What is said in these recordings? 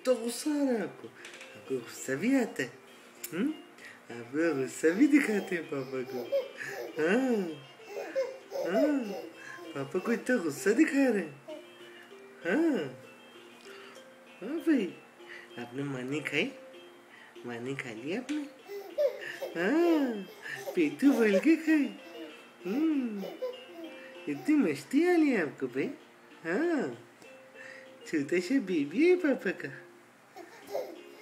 तो गुस्सा आ रहा है आपको? आपको गुस्सा भी आता है? आपको गुस्सा भी दिखाते हैं पापा को? हाँ हाँ, पापा को इतना गुस्सा दिखा रहे हैं? हाँ हाँ भाई, आपने मानी खाई? मानी खा ली आपने? हाँ, पेटू भर के खाई। इतनी मस्ती आ रही है आपको भाई? हाँ, छोटा सा बेबी है पापा का।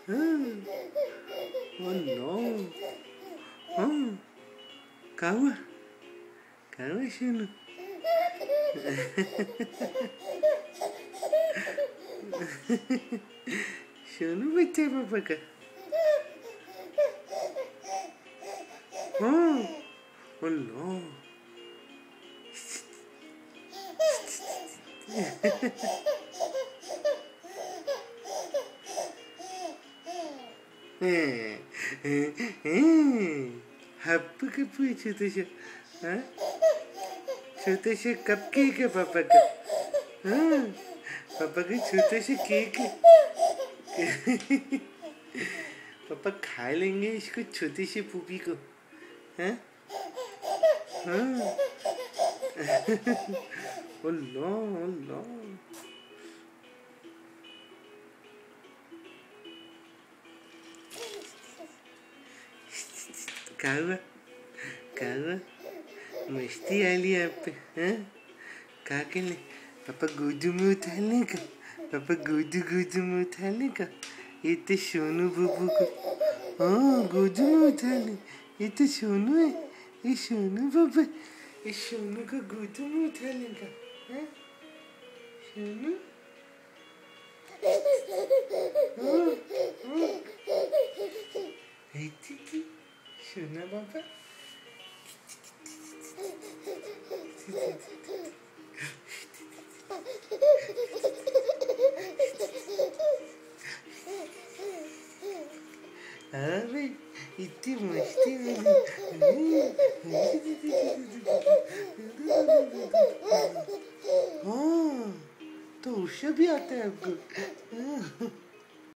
हाँ, ओह नो, हाँ, क्या हुआ? क्या हुआ सोनू? सोनू बच्चा है पापा का? हाँ, ओह नो। हप्पू के पूछो तो छोटा सा कप केक है पापा का। हाँ, पापा का छोटा सा केक है। पापा खा लेंगे इसको, छोटी सी पूपी को। हाँ हाँ। Oh no, oh no. क्या हुआ? क्या हुआ? मस्ती आ ली आप पे? हाँ, क्या करने? पापा गोदू में उठाने का? पापा गोदू में उठाने का? ये तो सोनू बुबू को, हाँ गोदू में उठाने। ये तो सोनू है, ये सोनू पापा, ये सोनू का गोदू में उठाने का। हाँ सोनू, सोना पापा। हाँ भाई, इतनी मस्ती हाँ, तो उसे भी आता है आपको?